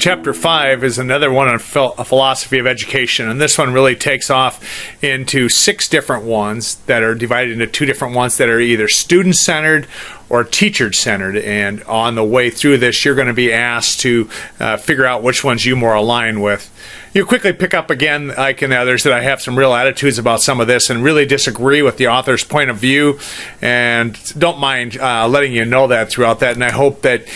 Chapter 5 is another one on a philosophy of education, and this one really takes off into 6 different ones that are divided into 2 different ones that are either student-centered or teacher-centered. And on the way through this, you're going to be asked to figure out which ones you more align with. You quickly pick up again, like in the others, that I have some real attitudes about some of this and really disagree with the author's point of view, and don't mind letting you know that throughout that. And I hope that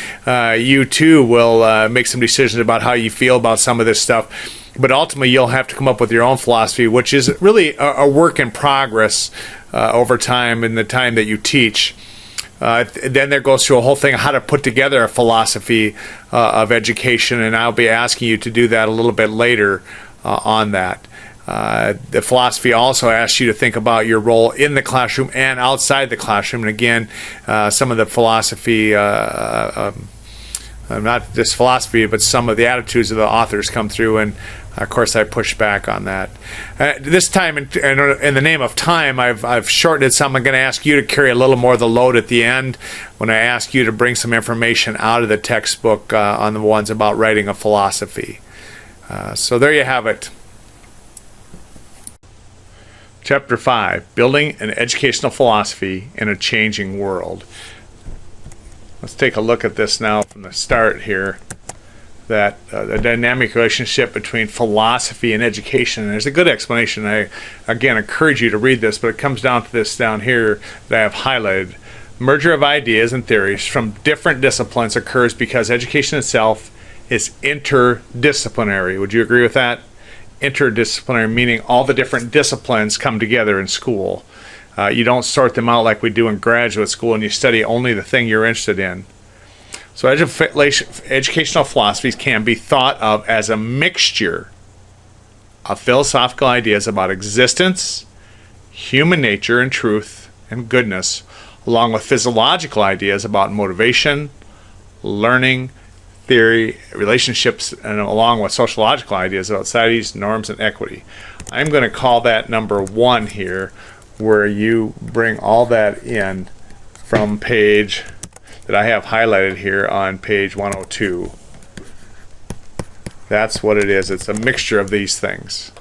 you too will make some decisions about how you feel about some of this stuff. But ultimately, you'll have to come up with your own philosophy, which is really a work in progress over time in the time that you teach. Then there goes through a whole thing of how to put together a philosophy of education, and I'll be asking you to do that a little bit later on that. The philosophy also asks you to think about your role in the classroom and outside the classroom. And again, some of the philosophy, not just philosophy, but some of the attitudes of the authors come through, and of course I push back on that. This time, in the name of time, I've shortened it some. I'm going to ask you to carry a little more of the load at the end when I ask you to bring some information out of the textbook on the ones about writing a philosophy. So there you have it. Chapter 5, Building an Educational Philosophy in a Changing World. Let's take a look at this now from the start here. That the dynamic relationship between philosophy and education. And there's a good explanation. I, again, encourage you to read this, but it comes down to this down here that I have highlighted. Merger of ideas and theories from different disciplines occurs because education itself is interdisciplinary. Would you agree with that? Interdisciplinary, meaning all the different disciplines come together in school. You don't sort them out like we do in graduate school and you study only the thing you're interested in. So educational philosophies can be thought of as a mixture of philosophical ideas about existence, human nature and truth and goodness, along with physiological ideas about motivation, learning, theory, relationships, and along with sociological ideas about societies, norms, and equity. I'm going to call that number 1 here, where you bring all that in from page that I have highlighted here on page 102. That's what it is. It's a mixture of these things.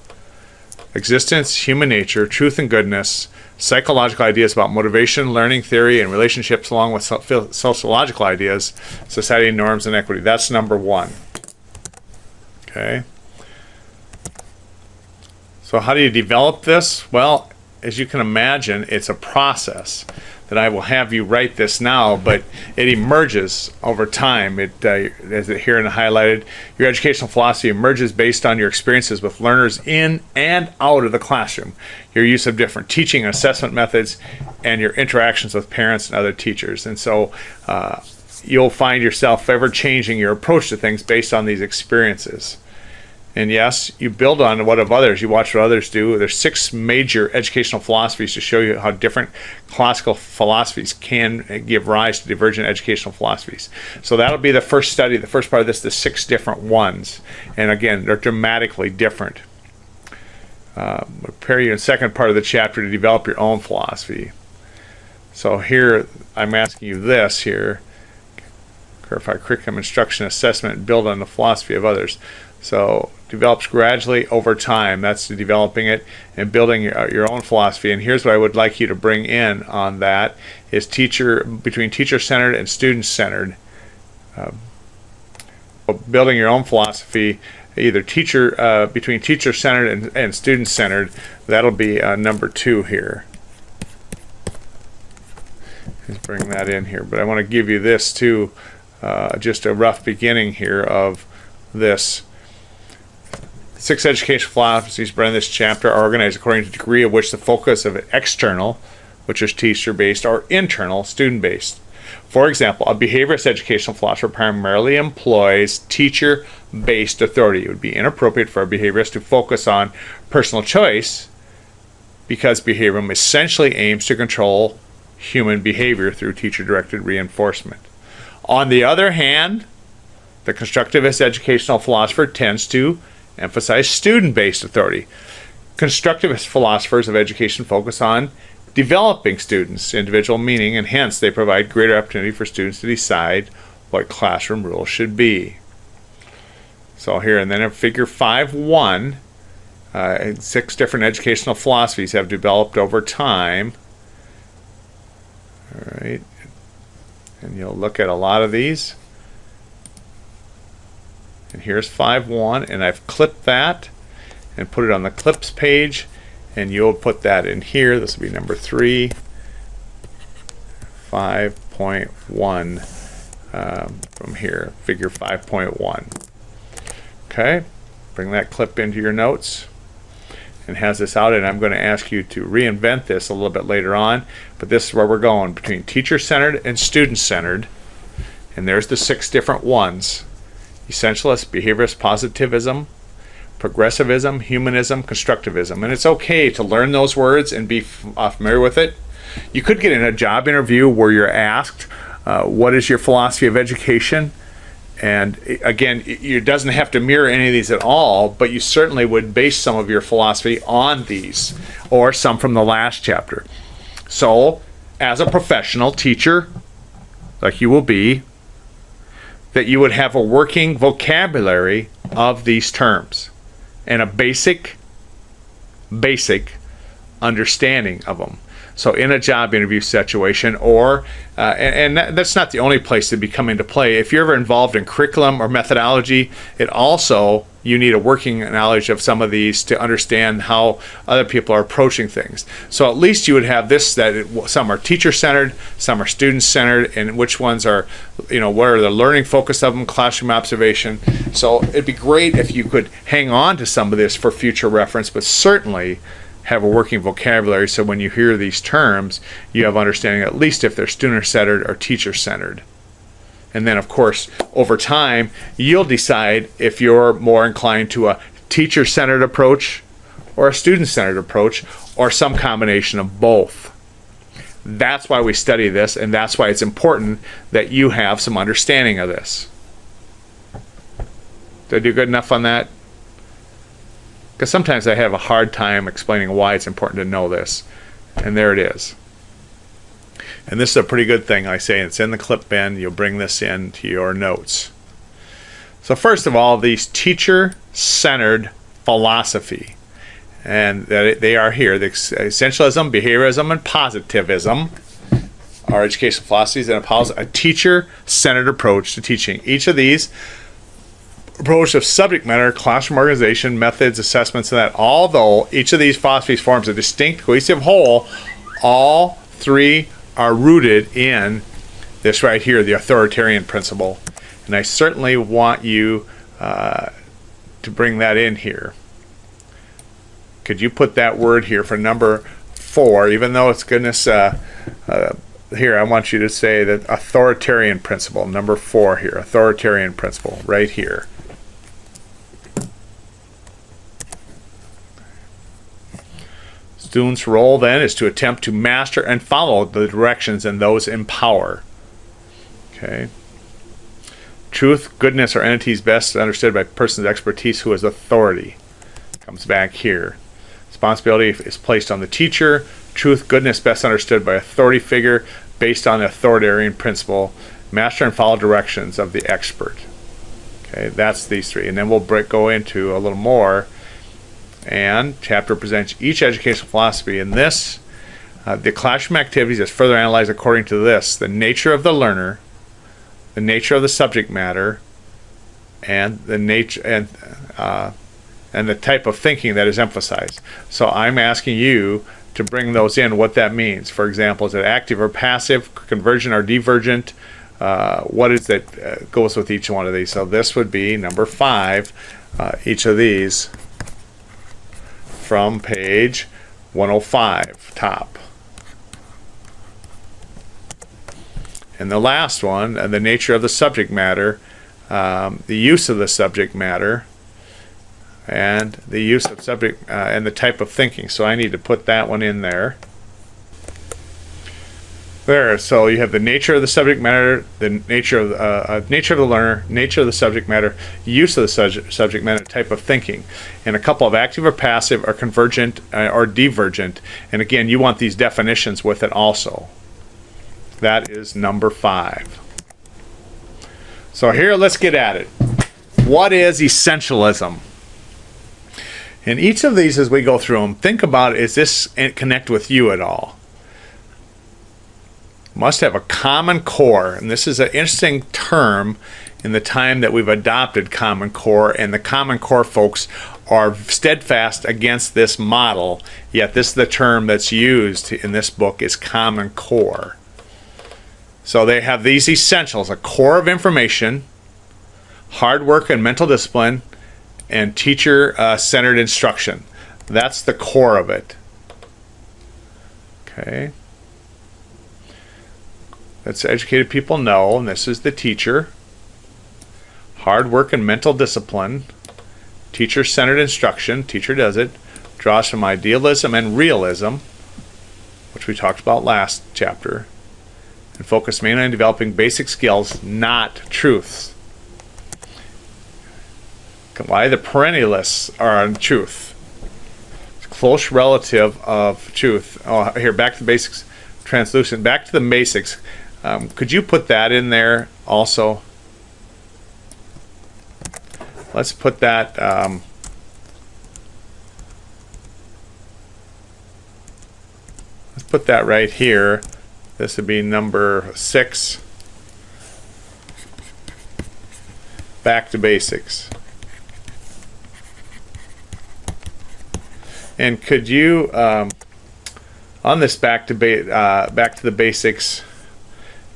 Existence, human nature, truth and goodness, psychological ideas about motivation, learning, theory, and relationships, along with sociological ideas, society, norms, and equity. That's number 1. Okay. So how do you develop this? Well, as you can imagine, it's a process that I will have you write this now, but it emerges over time. As it here in the highlighted, your educational philosophy emerges based on your experiences with learners in and out of the classroom, your use of different teaching and assessment methods, and your interactions with parents and other teachers. And so you'll find yourself ever changing your approach to things based on these experiences. And yes, you build on what of others. You watch what others do. There's 6 major educational philosophies to show you how different classical philosophies can give rise to divergent educational philosophies. So that'll be the first study, the first part of this, the 6 different ones. And again, they're dramatically different. Prepare you in the second part of the chapter to develop your own philosophy. So here, I'm asking you this here. Clarify curriculum, instruction, assessment, and build on the philosophy of others. So develops gradually over time. That's developing it and building your own philosophy. And here's what I would like you to bring in on that is between teacher-centered and student-centered. Building your own philosophy, either between teacher-centered and student-centered. That'll be number 2 here. Let's bring that in here. But I want to give you this too, just a rough beginning here of this. 6 educational philosophies brought in this chapter are organized according to the degree of which the focus of external, which is teacher-based, or internal, student-based. For example, a behaviorist educational philosopher primarily employs teacher-based authority. It would be inappropriate for a behaviorist to focus on personal choice because behaviorism essentially aims to control human behavior through teacher-directed reinforcement. On the other hand, the constructivist educational philosopher tends to emphasize student-based authority. Constructivist philosophers of education focus on developing students' individual meaning, and hence they provide greater opportunity for students to decide what classroom rules should be. So here, and then in figure 5.1, 6 different educational philosophies have developed over time. All right, and you'll look at a lot of these. And here's 5.1, and I've clipped that and put it on the clips page, and you'll put that in here. This will be number 3, 5.1 from here, figure 5.1. Okay, bring that clip into your notes and has this out, and I'm going to ask you to reinvent this a little bit later on, but this is where we're going, between teacher-centered and student-centered, and there's the 6 different ones: essentialist, behaviorist, positivism, progressivism, humanism, constructivism. And it's okay to learn those words and be familiar with it. You could get in a job interview where you're asked, what is your philosophy of education? And again, it doesn't have to mirror any of these at all, but you certainly would base some of your philosophy on these, or some from the last chapter. So, as a professional teacher, like you will be, that you would have a working vocabulary of these terms and a basic understanding of them. So in a job interview situation, or and that's not the only place to be come into play. If you're ever involved in curriculum or methodology, it also, you need a working knowledge of some of these to understand how other people are approaching things. So at least you would have this, that some are teacher-centered, some are student-centered, and which ones are, what are the learning focus of them, classroom observation. So it'd be great if you could hang on to some of this for future reference, but certainly have a working vocabulary, so when you hear these terms, you have understanding, at least if they're student-centered or teacher-centered. And then, of course, over time, you'll decide if you're more inclined to a teacher-centered approach or a student-centered approach, or some combination of both. That's why we study this, and that's why it's important that you have some understanding of this. Did I do good enough on that? Because sometimes I have a hard time explaining why it's important to know this. And there it is. And this is a pretty good thing, I say. It's in the clip bin. You'll bring this into your notes. So first of all, these teacher-centered philosophy. And they are here. The essentialism, behaviorism, and positivism are educational philosophies and a teacher-centered approach to teaching. Each of these approach of subject matter, classroom organization, methods, assessments, and that, although each of these philosophies forms a distinct, cohesive whole, all 3 are rooted in this right here, the authoritarian principle. And I certainly want you to bring that in here. Could you put that word here for number 4, even though it's goodness, here I want you to say that authoritarian principle, number 4 here, authoritarian principle, right here. Students' role then is to attempt to master and follow the directions and those in power. Okay. Truth, goodness, or entities best understood by person's expertise who has authority. Comes back here. Responsibility is placed on the teacher. Truth, goodness best understood by authority figure based on the authoritarian principle. Master and follow directions of the expert. Okay, that's these 3. And then we'll go into a little more. And chapter presents each educational philosophy. In this, the classroom activities is further analyzed according to this: the nature of the learner, the nature of the subject matter, and the nature and the type of thinking that is emphasized. So I'm asking you to bring those in, what that means. For example, is it active or passive, convergent or divergent? What is that goes with each one of these? So this would be number 5, each of these, from page 105, top. And the last one, the nature of the subject matter, the use of the subject matter, and the use of subject and the type of thinking. So I need to put that one in there. There, so you have the nature of the subject matter, the nature of the learner, nature of the subject matter, use of the subject matter, type of thinking, and a couple of active or passive or convergent or divergent. And again, you want these definitions with it also. That is number 5. So here, let's get at it. what is essentialism? And each of these, as we go through them, think about, is this connect with you at all? Must have a common core, and this is an interesting term in the time that we've adopted Common Core, and the Common Core folks are steadfast against this model, yet this is the term that's used in this book is Common Core. So they have these essentials: a core of information, hard work and mental discipline, and teacher-centered instruction. That's the core of it. Okay. That's educated people know, and this is the teacher. Hard work and mental discipline, teacher-centered instruction, teacher does it, draws from idealism and realism, which we talked about last chapter, and focus mainly on developing basic skills, not truths. Why the perennialists are on truth. It's a close relative of truth. Oh, here, back to the basics, translucent, back to the basics. Could you put that in there also? Let's put that, let's put that right here. This would be number 6. Back to basics. And could you, on this back to the basics,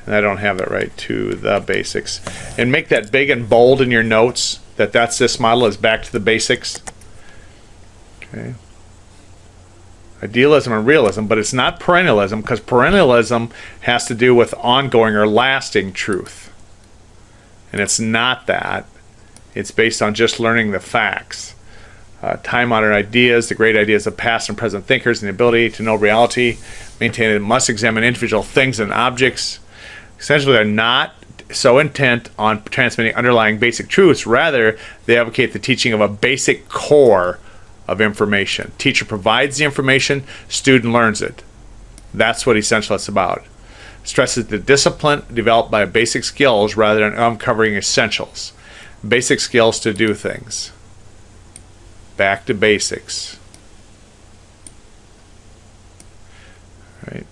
and I don't have it right, to the basics, and make that big and bold in your notes, that's this model is back to the basics. Okay. Idealism and realism, but it's not perennialism, because perennialism has to do with ongoing or lasting truth. And it's not that. It's based on just learning the facts. Time-honored ideas, the great ideas of past and present thinkers, and the ability to know reality, maintain and must examine individual things and objects. Essentially, they're not so intent on transmitting underlying basic truths. Rather, they advocate the teaching of a basic core of information. Teacher provides the information, student learns it. That's what essentialists about. Stresses the discipline developed by basic skills rather than uncovering essentials. Basic skills to do things. Back to basics. Right.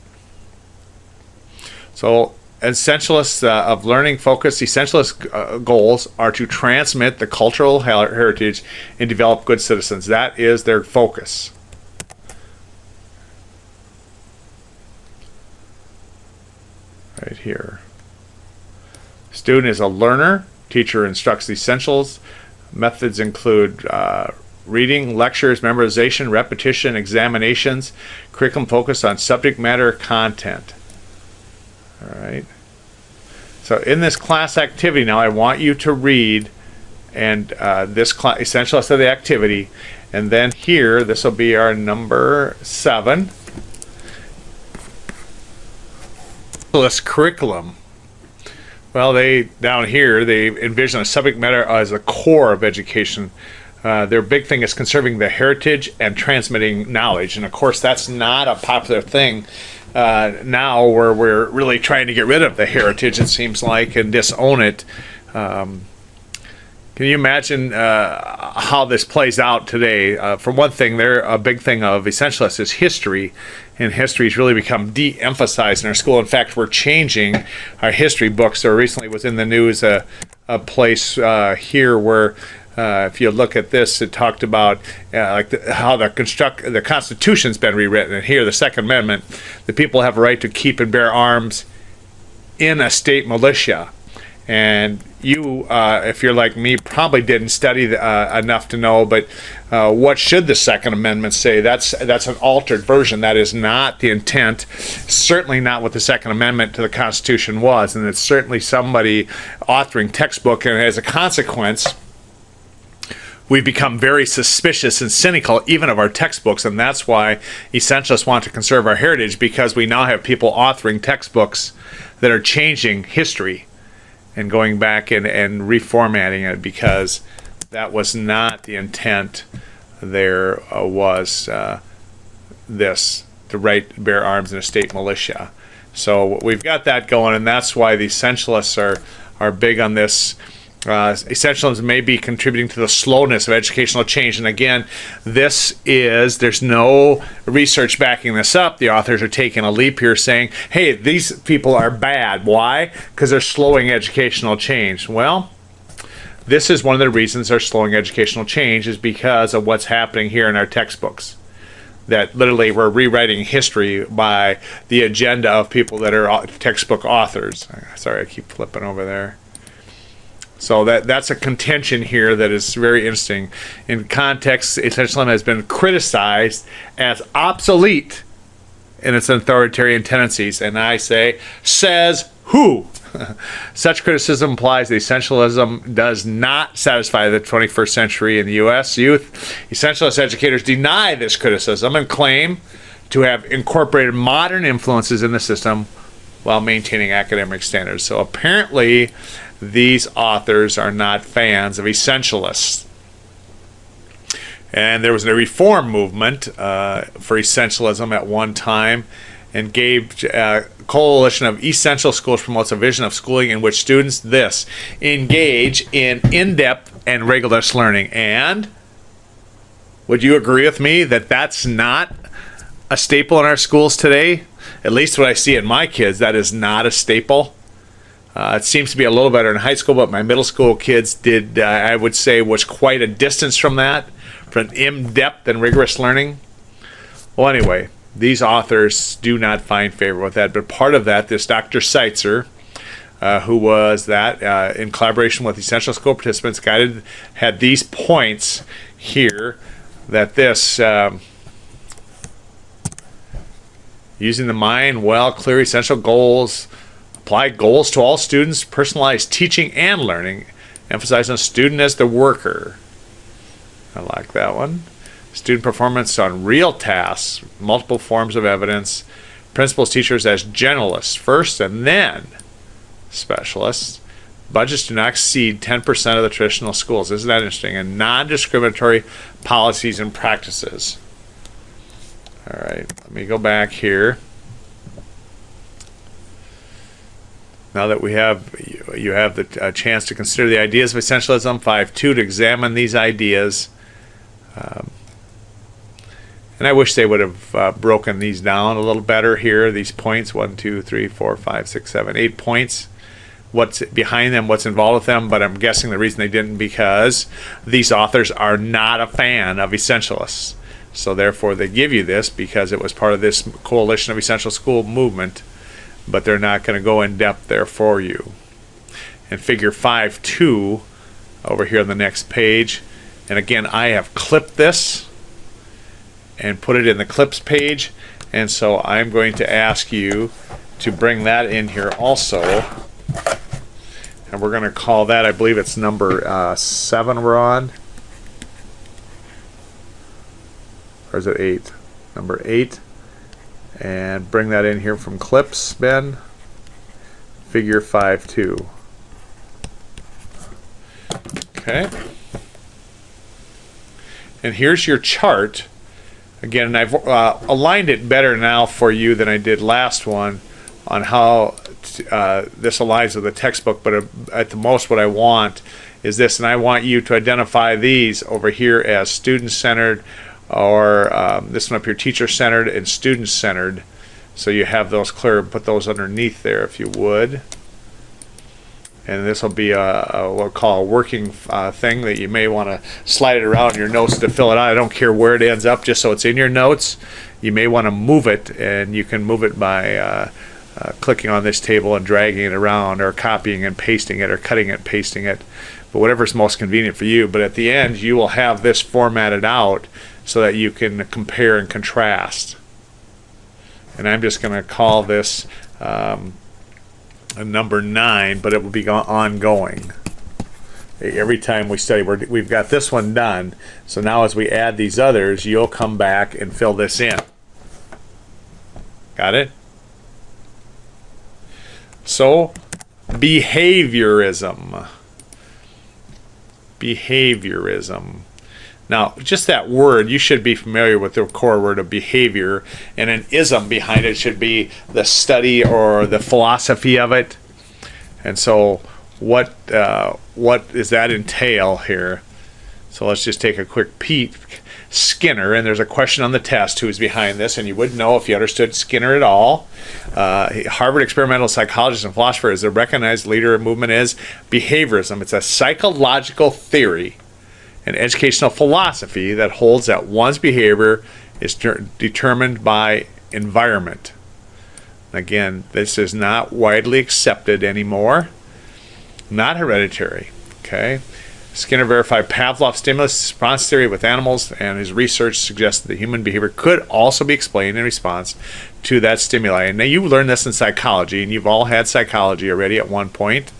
So essentialists of learning focus, essentialist goals are to transmit the cultural heritage and develop good citizens. That is their focus. Right here. Student is a learner. Teacher instructs the essentials. Methods include reading, lectures, memorization, repetition, examinations. Curriculum focused on subject matter content. All right. So in this class activity now, I want you to read and this essentialist of the activity, and then here this will be our number 7. This curriculum. Well, down here they envision a subject matter as a core of education. Their big thing is conserving the heritage and transmitting knowledge, and of course that's not a popular thing now, where we're really trying to get rid of the heritage, it seems like, and disown it. Can you imagine how this plays out today? For one thing, a big thing of essentialists is history, and history's really become de-emphasized in our school. In fact, we're changing our history books. There recently was in the news a place here where if you look at this, it talked about how the Constitution's been rewritten, and here the Second Amendment, the people have a right to keep and bear arms in a state militia. And you, if you're like me, probably didn't study enough to know, but what should the Second Amendment say? That's an altered version. That is not the intent, certainly not what the Second Amendment to the Constitution was, and it's certainly somebody authoring textbook, and as a consequence, we've become very suspicious and cynical even of our textbooks, and that's why essentialists want to conserve our heritage, because we now have people authoring textbooks that are changing history and going back and reformatting it, because that was not the intent. There was this, the right to bear arms in a state militia. So we've got that going, and that's why the essentialists are big on this Essentialism may be contributing to the slowness of educational change. And again, there's no research backing this up. The authors are taking a leap here saying, hey, these people are bad. Why? Because they're slowing educational change. Well, this is one of the reasons they're slowing educational change, is because of what's happening here in our textbooks. That literally we're rewriting history by the agenda of people that are textbook authors. Sorry, I keep flipping over there. So that's a contention here that is very interesting. In context, essentialism has been criticized as obsolete in its authoritarian tendencies. And I say, says who? Such criticism implies that essentialism does not satisfy the 21st century in the U.S. youth. Essentialist educators deny this criticism and claim to have incorporated modern influences in the system while maintaining academic standards. So apparently, these authors are not fans of essentialists. And there was a reform movement for essentialism at one time, and gave a coalition of essential schools promotes a vision of schooling in which students engage in in-depth and rigorous learning. And would you agree with me that that's not a staple in our schools today? At least what I see in my kids, that is not a staple. It seems to be a little better in high school, but my middle school kids did, I would say, was quite a distance from that, from in-depth and rigorous learning. Well, anyway, these authors do not find favor with that, but part of that, this Dr. Seitzer, who was that, in collaboration with essential school participants, had these points here, that this, using the mind well, clear essential goals, apply goals to all students, personalized teaching and learning, emphasizing the student as the worker. I like that one. Student performance on real tasks, multiple forms of evidence, principals, teachers as generalists first and then specialists. Budgets do not exceed 10% of the traditional schools. Isn't that interesting? And non-discriminatory policies and practices. All right, let me go back here. Now that you have the chance to consider the ideas of essentialism, 5.2, to examine these ideas. And I wish they would have broken these down a little better here, these points, 1, 2, 3, 4, 5, 6, 7, 8 points. What's behind them, what's involved with them, but I'm guessing the reason they didn't because these authors are not a fan of essentialists. So therefore they give you this because it was part of this coalition of essential school movement, but they're not going to go in depth there for you. And figure 5.2 over here on the next page, and again I have clipped this and put it in the clips page, and so I'm going to ask you to bring that in here also, and we're going to call that, I believe it's number 7 we're on, or is it 8? Number 8, and bring that in here from clips, Ben. Figure 5.2. Okay, and here's your chart. Again, and I've aligned it better now for you than I did last one on how this aligns with the textbook, but at the most what I want is this, and I want you to identify these over here as student-centered, or this one up here, teacher-centered and student-centered, so you have those clear. Put those underneath there if you would. And this will be what we'll call a working thing that you may want to slide it around in your notes to fill it out. I don't care where it ends up, just so it's in your notes. You may want to move it, and you can move it by clicking on this table and dragging it around, or copying and pasting it, or cutting it, pasting it, but whatever's most convenient for you. But at the end, you will have this formatted out so that you can compare and contrast. And I'm just going to call this number 9, but it will be ongoing. Every time we study, we've got this one done, so now as we add these others, you'll come back and fill this in. Got it? So, behaviorism. Behaviorism. Now, just that word, you should be familiar with the core word of behavior, and an ism behind it should be the study or the philosophy of it. And so what does that entail here? So let's just take a quick peek. Skinner, and there's a question on the test who's behind this, and you would know if you understood Skinner at all. Harvard experimental psychologist and philosopher, is a recognized leader of movement is behaviorism. It's a psychological theory, an educational philosophy that holds that one's behavior is determined by environment. Again, this is not widely accepted anymore, not hereditary. Okay. Skinner verified Pavlov's stimulus response theory with animals, and his research suggested that human behavior could also be explained in response to that stimuli. And now you learned this in psychology, and you've all had psychology already at one point.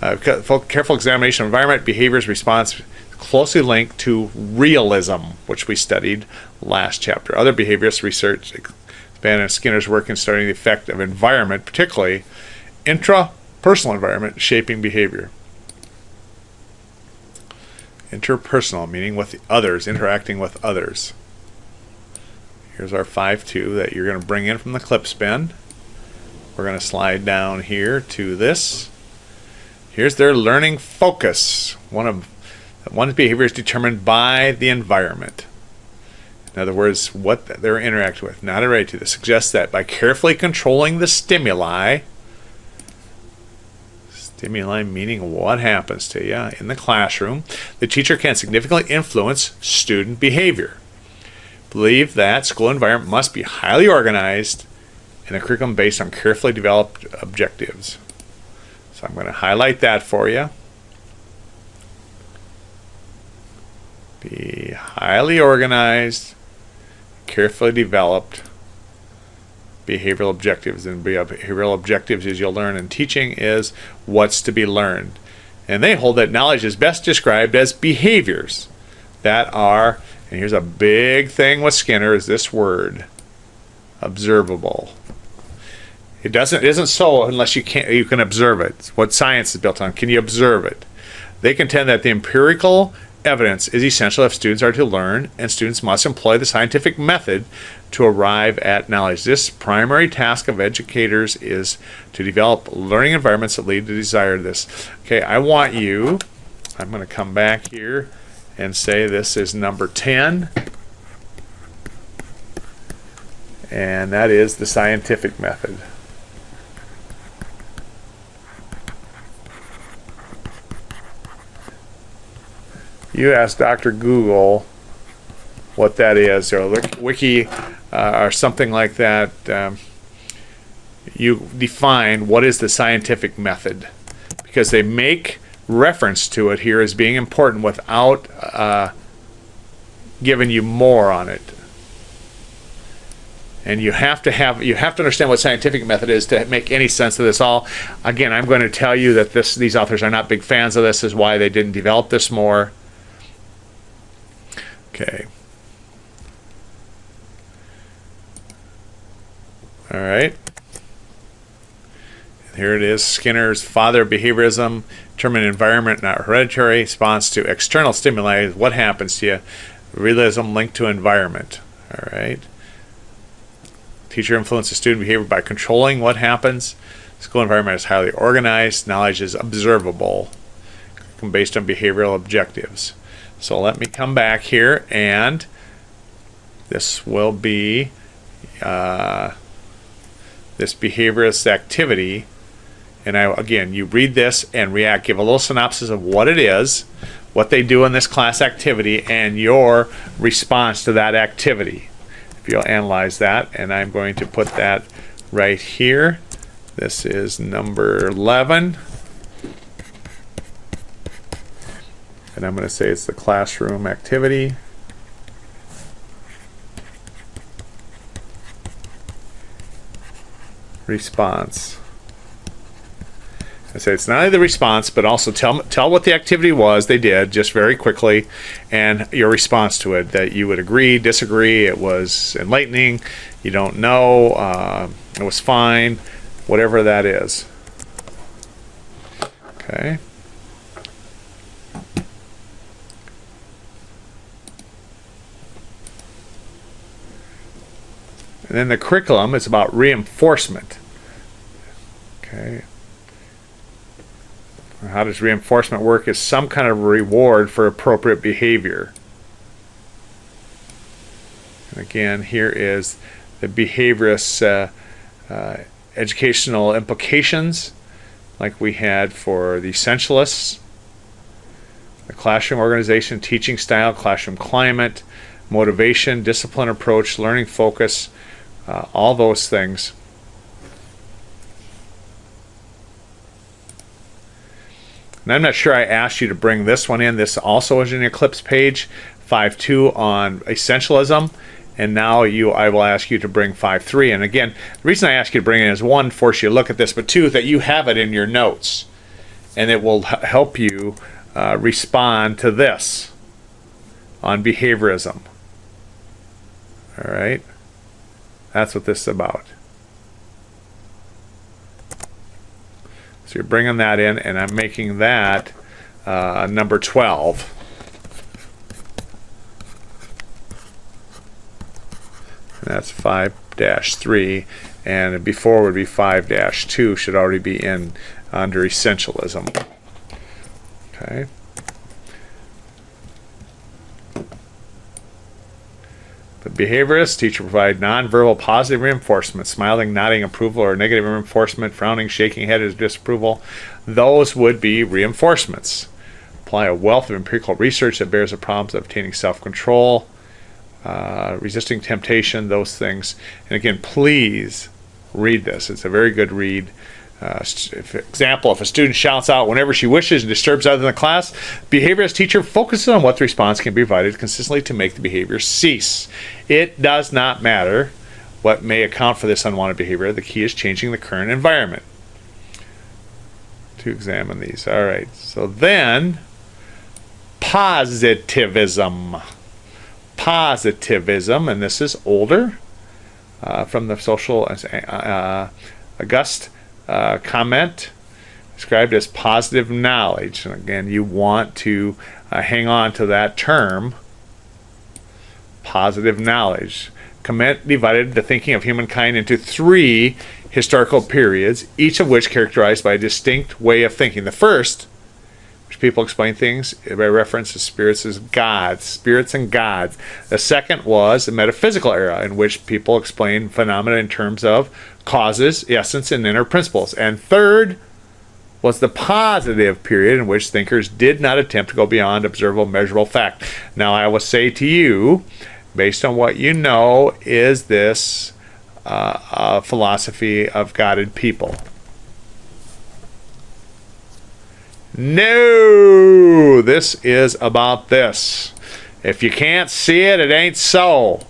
Careful examination of environment, behaviors, response closely linked to realism, which we studied last chapter. Other behaviorist research expanded Skinner's work in studying the effect of environment, particularly intrapersonal environment, shaping behavior. Interpersonal, meaning with others, interacting with others. Here's our 5-2 that you're going to bring in from the clip spin. We're going to slide down here to this. Here's their learning focus. One's behavior is determined by the environment. In other words, what they're interacting with, not a to. This suggests that by carefully controlling the stimuli meaning what happens to you in the classroom, the teacher can significantly influence student behavior. Believe that school environment must be highly organized and a curriculum based on carefully developed objectives. So I'm going to highlight that for you. Be highly organized, carefully developed behavioral objectives. And behavioral objectives, as you'll learn in teaching, is what's to be learned. And they hold that knowledge is best described as behaviors that are, and here's a big thing with Skinner, is this word, observable. It isn't so unless you can observe it. It's what science is built on. Can you observe it? They contend that the empirical evidence is essential if students are to learn, and students must employ the scientific method to arrive at knowledge. This primary task of educators is to develop learning environments that lead to desired this. Okay, I'm going to come back here and say this is number 10, and that is the scientific method. You ask Dr. Google what that is, or Wiki or something like that. You define what is the scientific method, because they make reference to it here as being important without giving you more on it. And you have to understand what scientific method is to make any sense of this all. Again, I'm going to tell you that these authors are not big fans of this, is why they didn't develop this more. Okay. All right. Here it is. Skinner's father of behaviorism, determined environment, not hereditary. Response to external stimuli. What happens to you? Realism linked to environment. All right. Teacher influences student behavior by controlling what happens. School environment is highly organized. Knowledge is observable, based on behavioral objectives. So let me come back here, and this will be this behaviorist activity. And again, you read this and react, give a little synopsis of what it is, what they do in this class activity, and your response to that activity. If you'll analyze that, and I'm going to put that right here. This is number 11. And I'm going to say it's the classroom activity. Response. I say it's not only the response, but also tell what the activity was they did, just very quickly, and your response to it, that you would agree, disagree, it was enlightening, you don't know, it was fine, whatever that is. Okay. And then the curriculum is about reinforcement. Okay. How does reinforcement work? Is some kind of reward for appropriate behavior. And again, here is the behaviorist educational implications, like we had for the essentialists. The classroom organization, teaching style, classroom climate, motivation, discipline approach, learning focus, all those things. And I'm not sure I asked you to bring this one in. This also is an Eclipse page, 5.2 on essentialism. And now I will ask you to bring 5.3. And again, the reason I ask you to bring it in is one, force you to look at this, but two, that you have it in your notes. And it will help you respond to this on behaviorism. All right? That's what this is about. So you're bringing that in, and I'm making that number 12. And that's 5-3, and before would be 5-2, should already be in under essentialism. Okay. The behaviorist, teacher provide nonverbal positive reinforcement, smiling, nodding approval, or negative reinforcement, frowning, shaking head is disapproval. Those would be reinforcements. Apply a wealth of empirical research that bears the problems of obtaining self-control, resisting temptation, those things. And again, please read this. It's a very good read. Example, if a student shouts out whenever she wishes and disturbs others in the class, behaviorist teacher focuses on what the response can be provided consistently to make the behavior cease. It does not matter what may account for this unwanted behavior. The key is changing the current environment. To examine these. All right. So then, positivism. Positivism, and this is older, from the social August comment, described as positive knowledge. And again, you want to hang on to that term, positive knowledge. Comment divided the thinking of humankind into 3 historical periods, each of which characterized by a distinct way of thinking. The first, which people explain things by reference to spirits as gods, spirits and gods. The second was the metaphysical era, in which people explain phenomena in terms of causes, essence, and inner principles. And third was the positive period, in which thinkers did not attempt to go beyond observable, measurable fact. Now, I will say to you, based on what you know, is this a philosophy of guided people? No, this is about this. If you can't see it, it ain't so.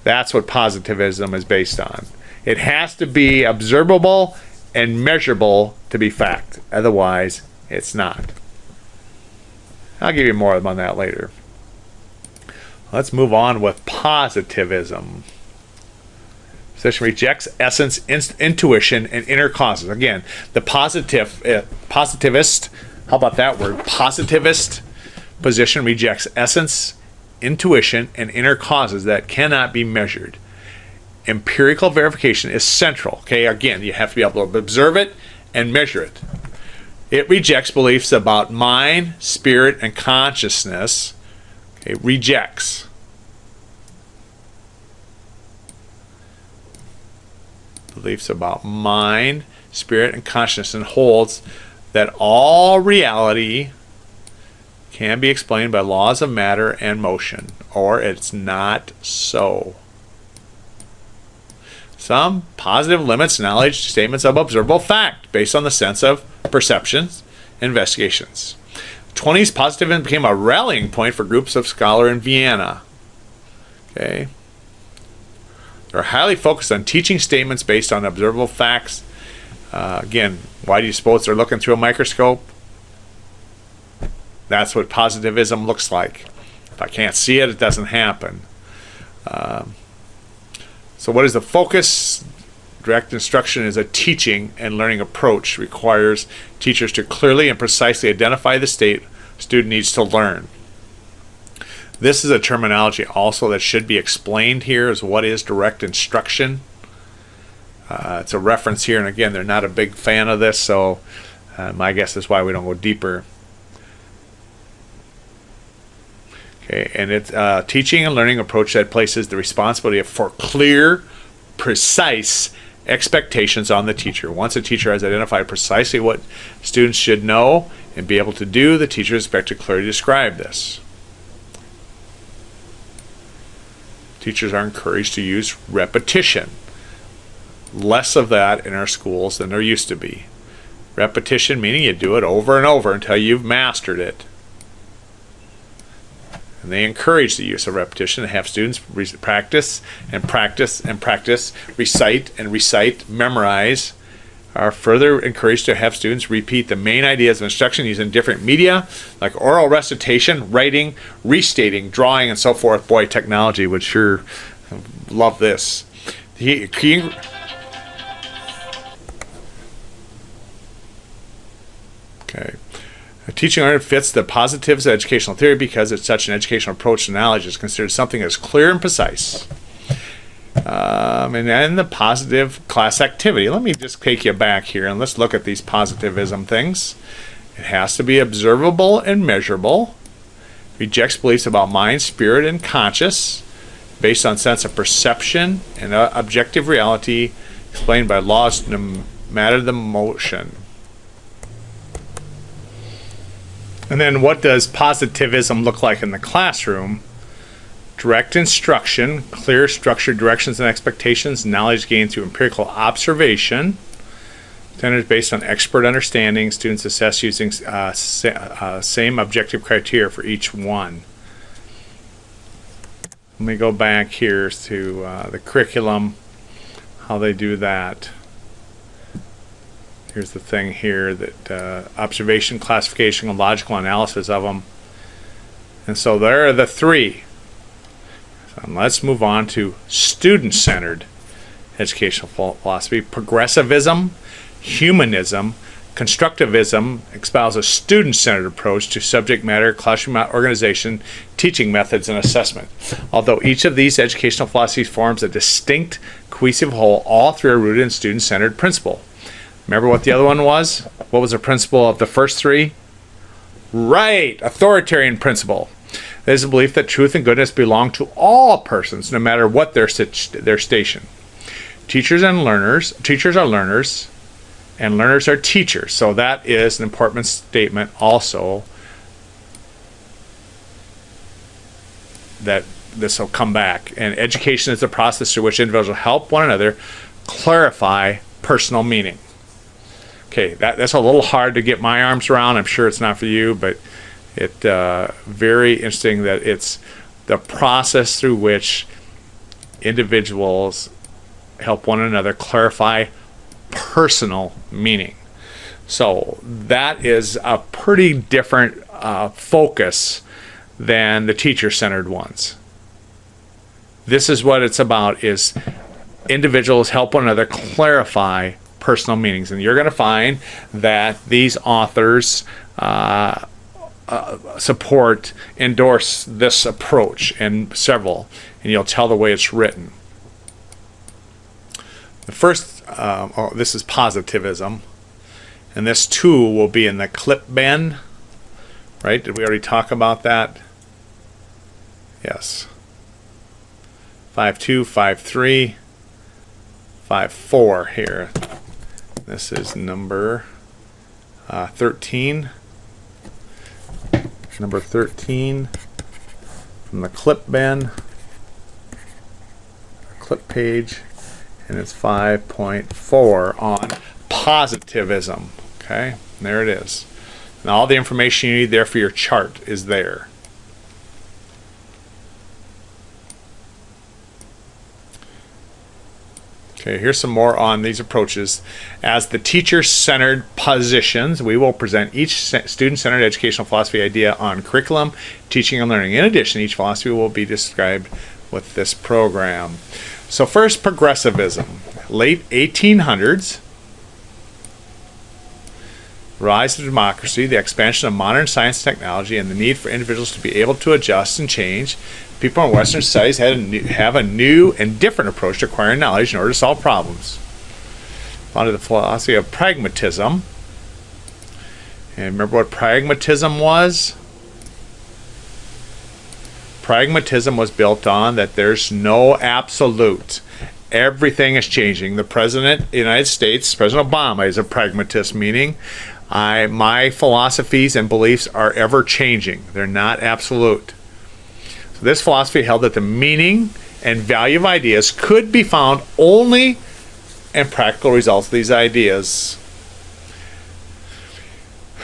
That's what positivism is based on. It has to be observable and measurable to be fact. Otherwise, it's not. I'll give you more on that later. Let's move on with positivism. Position rejects essence, intuition, and inner causes. Again, the positivist, how about that word? Positivist position rejects essence, intuition, and inner causes that cannot be measured. Empirical verification is central. Okay, again, you have to be able to observe it and measure it. It rejects beliefs about mind, spirit, and consciousness. Okay, rejects. Beliefs about mind, spirit, and consciousness, and holds that all reality can be explained by laws of matter and motion, or it's not so. Some positive limits knowledge statements of observable fact based on the sense of perceptions and investigations. 20s positivism became a rallying point for groups of scholars in Vienna. Okay. They're highly focused on teaching statements based on observable facts. Again, why do you suppose they're looking through a microscope? That's what positivism looks like. If I can't see it, it doesn't happen. So what is the focus? Direct instruction is a teaching and learning approach. Requires teachers to clearly and precisely identify the state a student needs to learn. This is a terminology also that should be explained here, is what is direct instruction. It's a reference here, and again, they're not a big fan of this, so My guess is why we don't go deeper. Okay, and it's a teaching and learning approach that places the responsibility for clear, precise expectations on the teacher. Once a teacher has identified precisely what students should know and be able to do, the teacher is expected to clearly describe this. Teachers are encouraged to use repetition. Less of that in our schools than there used to be. Repetition meaning you do it over and over until you've mastered it. And they encourage the use of repetition and have students practice and practice and practice, recite and recite, memorize. Are further encouraged to have students repeat the main ideas of instruction using different media like oral recitation, writing, restating, drawing, and so forth. Boy, technology would sure love this. Okay. Teaching learning fits the positives of educational theory because it's such an educational approach to knowledge is considered something that's clear and precise. And then the positive class activity. Let me just take you back here and let's look at these positivism things. It has to be observable and measurable. Rejects beliefs about mind, spirit, and conscious based on sense of perception and objective reality explained by laws no matter the motion. And then what does positivism look like in the classroom? Direct instruction, clear structured directions and expectations, knowledge gained through empirical observation. Standards based on expert understanding. Students assess using same objective criteria for each one. Let me go back here to the curriculum, how they do that. Here's the thing here that observation, classification, and logical analysis of them. And so there are the three. And let's move on to student-centered educational philosophy. Progressivism, humanism, constructivism espouse a student-centered approach to subject matter, classroom organization, teaching methods, and assessment. Although each of these educational philosophies forms a distinct, cohesive whole, all three are rooted in student-centered principle. Remember what the other one was? What was the principle of the first three? Right, authoritarian principle. There's a belief that truth and goodness belong to all persons, no matter what their station. Teachers are learners, and learners are teachers. So that is an important statement also that this will come back. And education is the process through which individuals will help one another clarify personal meaning. Okay, that's a little hard to get my arms around. I'm sure it's not for you, but it's very interesting that it's the process through which individuals help one another clarify personal meaning. So that is a pretty different focus than the teacher-centered ones. This is what it's about, is individuals help one another clarify personal meanings. And you're going to find that these authors endorse this approach, and several, and you'll tell the way it's written. The first, this is positivism, and this too will be in the clip bin, right? Did we already talk about that? Yes. 5.2, 5.3, 5.4 here. This is number 13. Number 13 from the clip bin, clip page, and it's 5.4 on positivism. Okay, and there it is. And all the information you need there for your chart is there. Okay, here's some more on these approaches. As the teacher-centered positions, we will present each student-centered educational philosophy idea on curriculum, teaching, and learning. In addition, each philosophy will be described with this program. So first, progressivism. Late 1800s, rise of democracy, the expansion of modern science and technology, and the need for individuals to be able to adjust and change. People in Western societies have a new and different approach to acquiring knowledge in order to solve problems. Founded the philosophy of pragmatism. And remember what pragmatism was? Pragmatism was built on that there's no absolute. Everything is changing. The President of the United States, President Obama, is a pragmatist, meaning my philosophies and beliefs are ever changing. They're not absolute. So this philosophy held that the meaning and value of ideas could be found only in practical results of these ideas.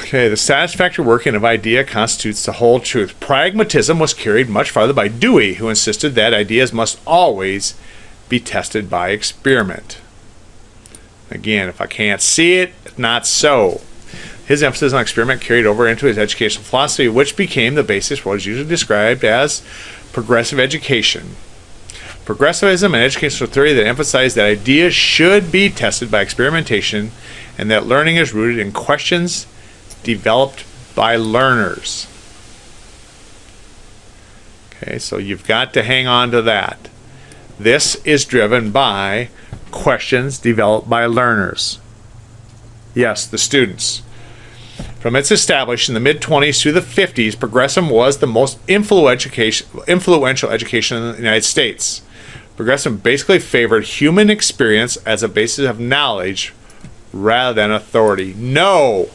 Okay, the satisfactory working of idea constitutes the whole truth. Pragmatism was carried much farther by Dewey, who insisted that ideas must always be tested by experiment. Again, if I can't see it, not so. His emphasis on experiment carried over into his educational philosophy, which became the basis for what is usually described as progressive education. Progressivism and educational theory that emphasized that ideas should be tested by experimentation and that learning is rooted in questions developed by learners. Okay, so you've got to hang on to that. This is driven by questions developed by learners. Yes, the students. From its establishment in the mid-20s through the 50s, progressivism was the most influential education in the United States. Progressivism basically favored human experience as a basis of knowledge rather than authority. No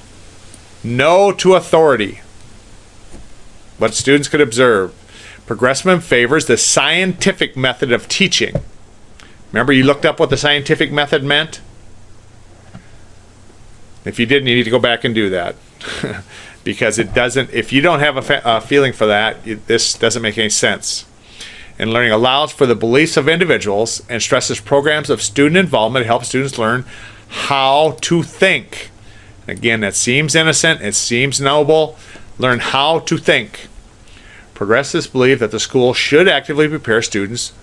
to authority. What students could observe. Progressivism favors the scientific method of teaching. Remember, you looked up what the scientific method meant? If you didn't, you need to go back and do that. Because it doesn't, if you don't have a feeling for that, this doesn't make any sense. And learning allows for the beliefs of individuals and stresses programs of student involvement to help students learn how to think. Again, that seems innocent, it seems noble. Learn how to think. Progressives believe that the school should actively prepare students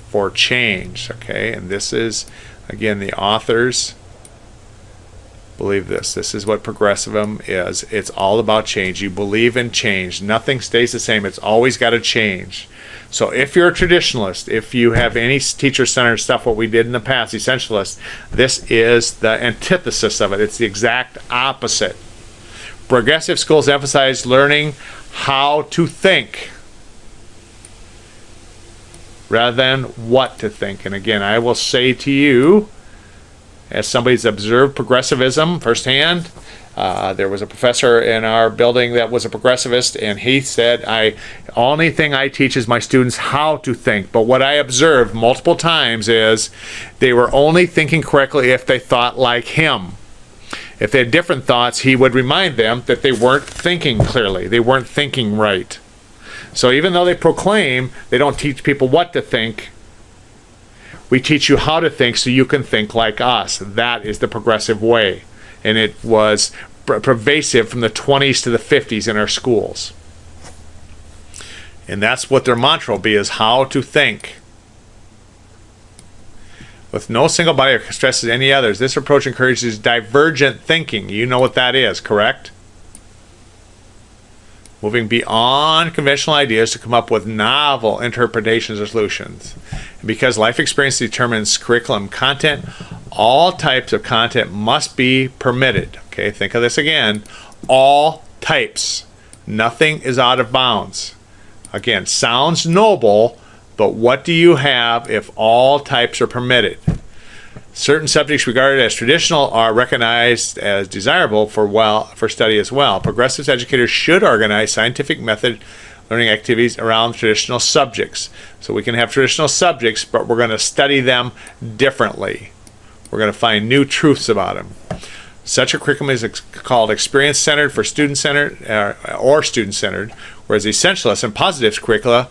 for change. Okay, and this is, again, the authors believe this. This is what progressivism is. It's all about change. You believe in change. Nothing stays the same. It's always got to change. So if you're a traditionalist, if you have any teacher-centered stuff, what we did in the past, essentialist, this is the antithesis of it. It's the exact opposite. Progressive schools emphasize learning how to think rather than what to think. And again, I will say to you, as somebody who's observed progressivism firsthand, there was a professor in our building that was a progressivist, and he said, only thing I teach is my students how to think. But what I observed multiple times is they were only thinking correctly if they thought like him. If they had different thoughts, he would remind them that they weren't thinking clearly. They weren't thinking right. So even though they proclaim they don't teach people what to think, we teach you how to think so you can think like us. That is the progressive way. And it was pervasive from the 20s to the 50s in our schools. And that's what their mantra will be, is how to think. With no single body or stresses any others, this approach encourages divergent thinking. You know what that is, correct? Moving beyond conventional ideas to come up with novel interpretations or solutions. And because life experience determines curriculum content, all types of content must be permitted. Okay, think of this again. All types. Nothing is out of bounds. Again, sounds noble, but what do you have if all types are permitted? Certain subjects regarded as traditional are recognized as desirable for study as well. Progressive educators should organize scientific method learning activities around traditional subjects. So we can have traditional subjects, but we're going to study them differently. We're going to find new truths about them. Such a curriculum is called experience-centered for student-centered or student-centered, whereas essentialist and positive curricula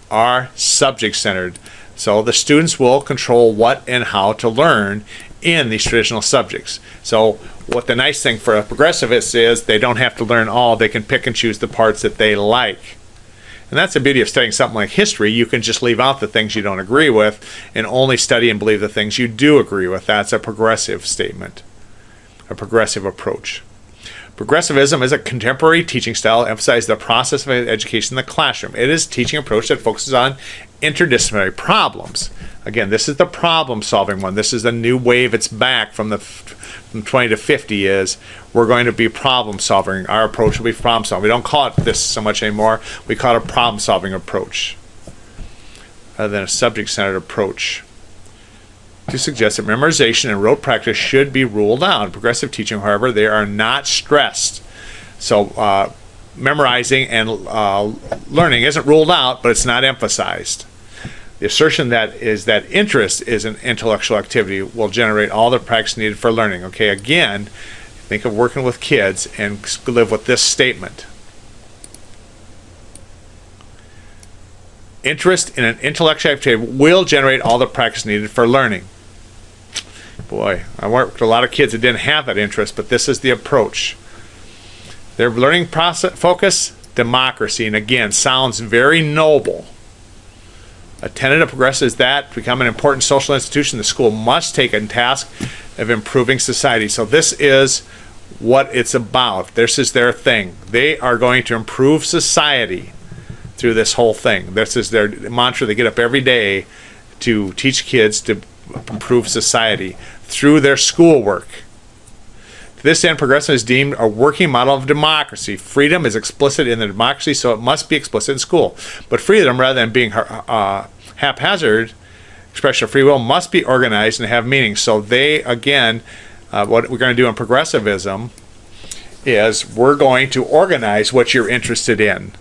are subject-centered. So the students will control what and how to learn in these traditional subjects. So what the nice thing for a progressivist is, they don't have to learn all. They can pick and choose the parts that they like. And that's the beauty of studying something like history. You can just leave out the things you don't agree with and only study and believe the things you do agree with. That's a progressive statement, a progressive approach. Progressivism is a contemporary teaching style that emphasizes the process of education in the classroom. It is a teaching approach that focuses on interdisciplinary problems. Again, this is the problem-solving one. This is the new wave. It's back from 20 to 50 is we're going to be problem-solving. Our approach will be problem-solving. We don't call it this so much anymore. We call it a problem-solving approach rather than a subject-centered approach. To suggest that memorization and rote practice should be ruled out. In progressive teaching, however, they are not stressed. So memorizing and learning isn't ruled out, but it's not emphasized. The assertion that is that interest is an intellectual activity will generate all the practice needed for learning. Okay, again, think of working with kids and live with this statement. Interest in an intellectual activity will generate all the practice needed for learning. Boy, I worked with a lot of kids that didn't have that interest, but this is the approach. Their learning process focus, democracy, and again, sounds very noble. A tenet of progressive is that to become an important social institution, the school must take a task of improving society. So this is what it's about. This is their thing. They are going to improve society through this whole thing. This is their mantra. They get up every day to teach kids to improve society through their schoolwork. To this end, progressive is deemed a working model of democracy. Freedom is explicit in the democracy, so it must be explicit in school. But freedom, rather than being haphazard expression of free will, must be organized and have meaning. So they, again, what we're going to do in progressivism is we're going to organize what you're interested in.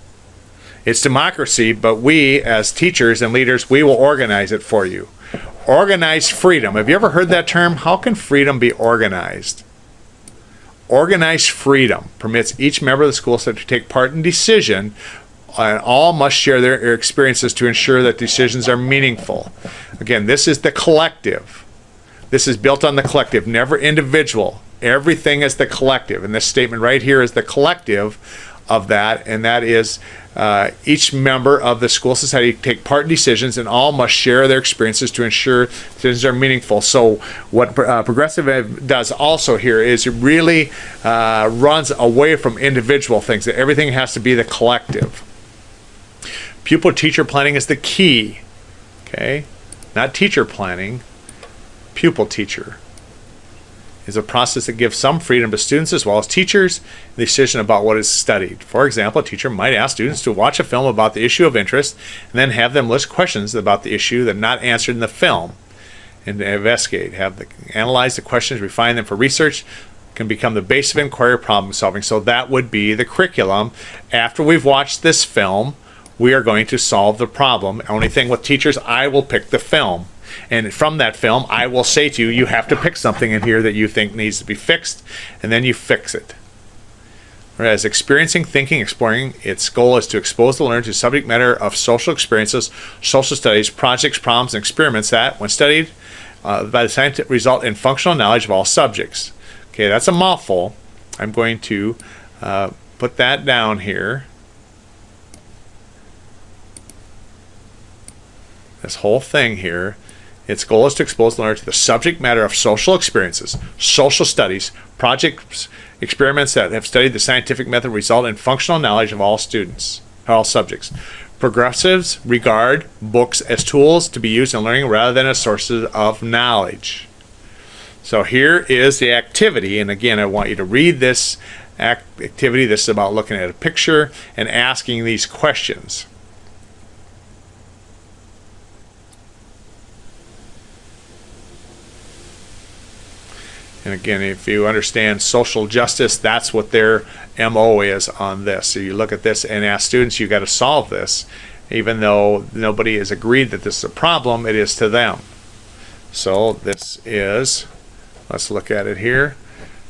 It's democracy, but we, as teachers and leaders, we will organize it for you. Organized freedom. Have you ever heard that term? How can freedom be organized? Organized freedom permits each member of the school to take part in decision, and all must share their experiences to ensure that decisions are meaningful. Again, this is the collective. This is built on the collective, never individual. Everything is the collective, and this statement right here is the collective of that, and that is each member of the school society take part in decisions, and all must share their experiences to ensure decisions are meaningful. So what progressive does also here is it really runs away from individual things. That everything has to be the collective. Pupil-teacher planning is the key. Okay, not teacher planning. Pupil-teacher is a process that gives some freedom to students as well as teachers in the decision about what is studied. For example, a teacher might ask students to watch a film about the issue of interest and then have them list questions about the issue that are not answered in the film and investigate. Analyze the questions, refine them for research, can become the base of inquiry problem solving. So that would be the curriculum. After we've watched this film, we are going to solve the problem. Only thing with teachers, I will pick the film. And from that film, I will say to you, you have to pick something in here that you think needs to be fixed, and then you fix it. Whereas experiencing, thinking, exploring, its goal is to expose the learner to subject matter of social experiences, social studies, projects, problems, and experiments that, when studied by the scientific, result in functional knowledge of all subjects. Okay, that's a mouthful. I'm going to put that down here. This whole thing here. Its goal is to expose the learner to the subject matter of social experiences, social studies, projects, experiments that have studied the scientific method result in functional knowledge of all students, all subjects. Progressives regard books as tools to be used in learning rather than as sources of knowledge. So here is the activity, and again, I want you to read this activity. This is about looking at a picture and asking these questions. And again, if you understand social justice, that's what their MO is on this. So you look at this and ask students, you've got to solve this. Even though nobody has agreed that this is a problem, it is to them. So this is, let's look at it here.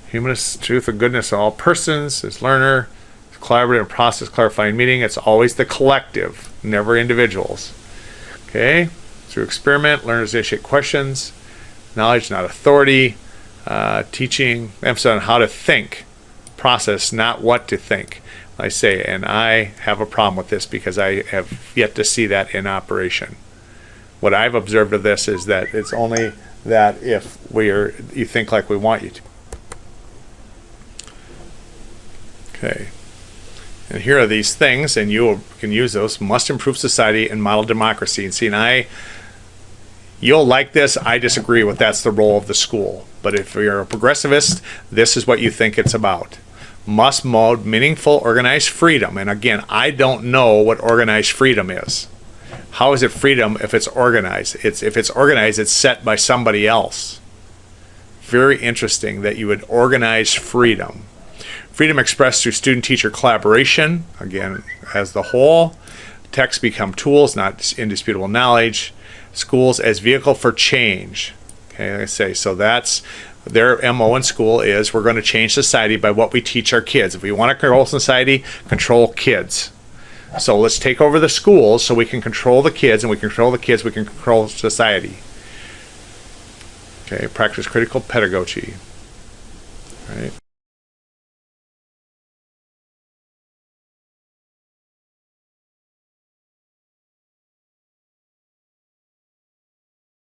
Humanist, truth, and goodness of all persons, as learner, collaborative process, clarifying meaning. It's always the collective, never individuals. Okay, through experiment, learners initiate questions. Knowledge, not authority. Teaching, emphasis on how to think, process, not what to think. I say, and I have a problem with this because I have yet to see that in operation. What I've observed of this is that it's only that if you think like we want you to. Okay. And here are these things, and you can use those. Must improve society and model democracy. And see, you'll like this. I disagree with that's the role of the school. But if you're a progressivist, this is what you think it's about. Must promote meaningful organized freedom. And again, I don't know what organized freedom is. How is it freedom if it's organized? If it's organized, it's set by somebody else. Very interesting that you would organize freedom. Freedom expressed through student-teacher collaboration, again, as the whole. Texts become tools, not indisputable knowledge. Schools as vehicle for change. Okay, like I say, so that's their MO in school is we're going to change society by what we teach our kids. If we want to control society, control kids. So let's take over the schools so we can control the kids, and we control the kids, we can control society. Okay, practice critical pedagogy. All right.